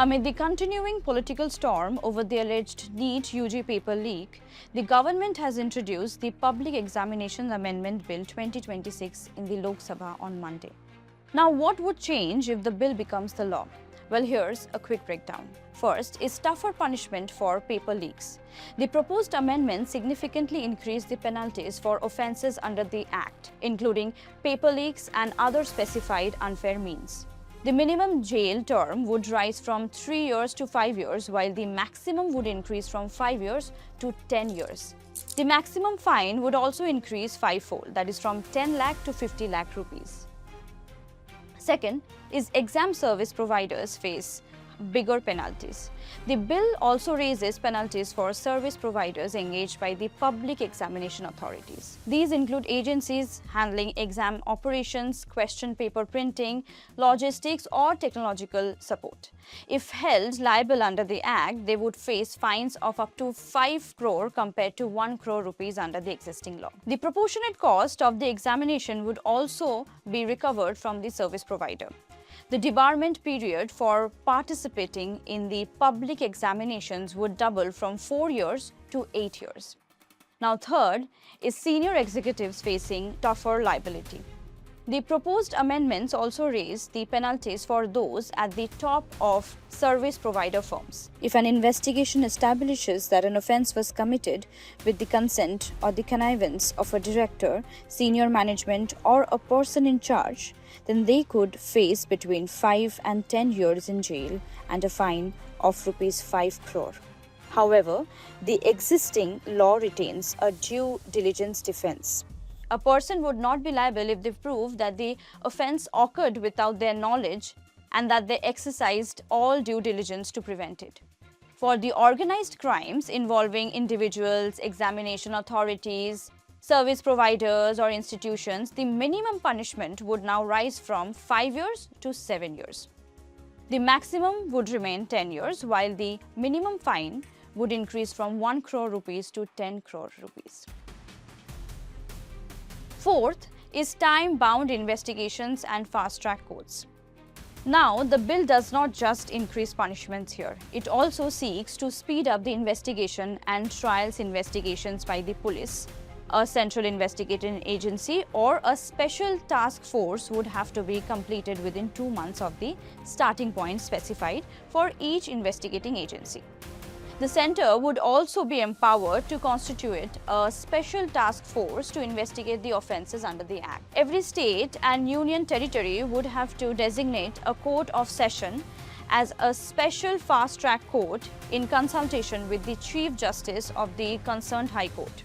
Amid the continuing political storm over the alleged NEET-UG paper leak, the government has introduced the Public Examinations Amendment Bill 2026 in the Lok Sabha on Monday. Now, what would change if the bill becomes the law? Well, here's a quick breakdown. First is tougher punishment for paper leaks. The proposed amendment significantly increased the penalties for offences under the Act, including paper leaks and other specified unfair means. The minimum jail term would rise from 3 years to 5 years, while the maximum would increase from 5 years to 10 years. The maximum fine would also increase fivefold, that is from 10 lakh to 50 lakh rupees. Second is exam service providers face bigger penalties. The bill also raises penalties for service providers engaged by the public examination authorities. These include agencies handling exam operations, question paper printing, logistics, or technological support. If held liable under the Act, they would face fines of up to 5 crore compared to 1 crore rupees under the existing law. The proportionate cost of the examination would also be recovered from the service provider. The debarment period for participating in the public examinations would double from 4 years to 8 years. Now, third is senior executives facing tougher liability. The proposed amendments also raise the penalties for those at the top of service provider firms. If an investigation establishes that an offence was committed with the consent or the connivance of a director, senior management, or a person in charge, then they could face between 5 and 10 years in jail and a fine of rupees 5 crore. However, the existing law retains a due diligence defence. A person would not be liable if they prove that the offence occurred without their knowledge and that they exercised all due diligence to prevent it. For the organized crimes involving individuals, examination authorities, service providers, or institutions, the minimum punishment would now rise from 5 years to 7 years. The maximum would remain 10 years, while the minimum fine would increase from 1 crore rupees to 10 crore rupees. Fourth is time-bound investigations and fast-track courts. Now, the bill does not just increase punishments here. It also seeks to speed up the investigation and trials investigations by the police. A central investigating agency or a special task force would have to be completed within 2 months of the starting point specified for each investigating agency. The centre would also be empowered to constitute a special task force to investigate the offences under the Act. Every state and union territory would have to designate a court of session as a special fast-track court in consultation with the Chief Justice of the concerned High Court.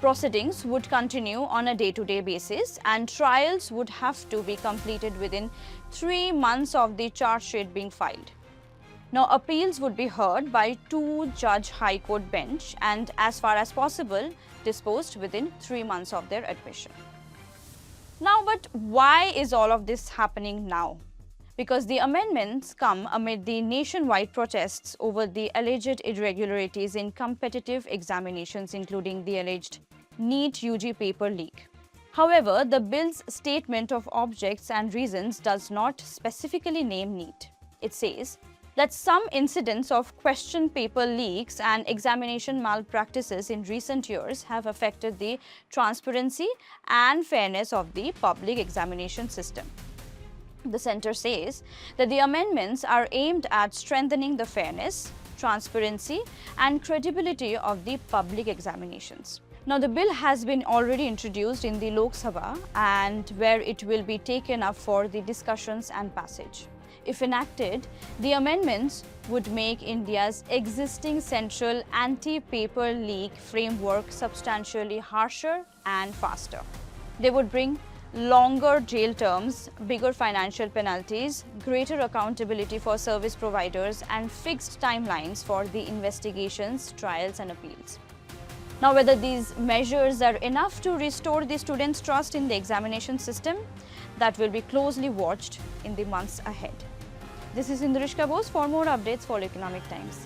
Proceedings would continue on a day-to-day basis, and trials would have to be completed within 3 months of the charge sheet being filed. Now, appeals would be heard by 2-judge High Court bench and, as far as possible, disposed within 3 months of their admission. Now, but why is all of this happening now? Because the amendments come amid the nationwide protests over the alleged irregularities in competitive examinations, including the alleged NEET-UG paper leak. However, the bill's statement of objects and reasons does not specifically name NEET. It says that some incidents of question paper leaks and examination malpractices in recent years have affected the transparency and fairness of the public examination system. The centre says that the amendments are aimed at strengthening the fairness, transparency, and credibility of the public examinations. Now, the bill has been already introduced in the Lok Sabha, and where it will be taken up for the discussions and passage. If enacted, the amendments would make India's existing central anti-paper leak framework substantially harsher and faster. They would bring longer jail terms, bigger financial penalties, greater accountability for service providers, and fixed timelines for the investigations, trials, and appeals. Now, whether these measures are enough to restore the students' trust in the examination system, that will be closely watched in the months ahead. This is Indrishka Bose. For more updates, follow Economic Times.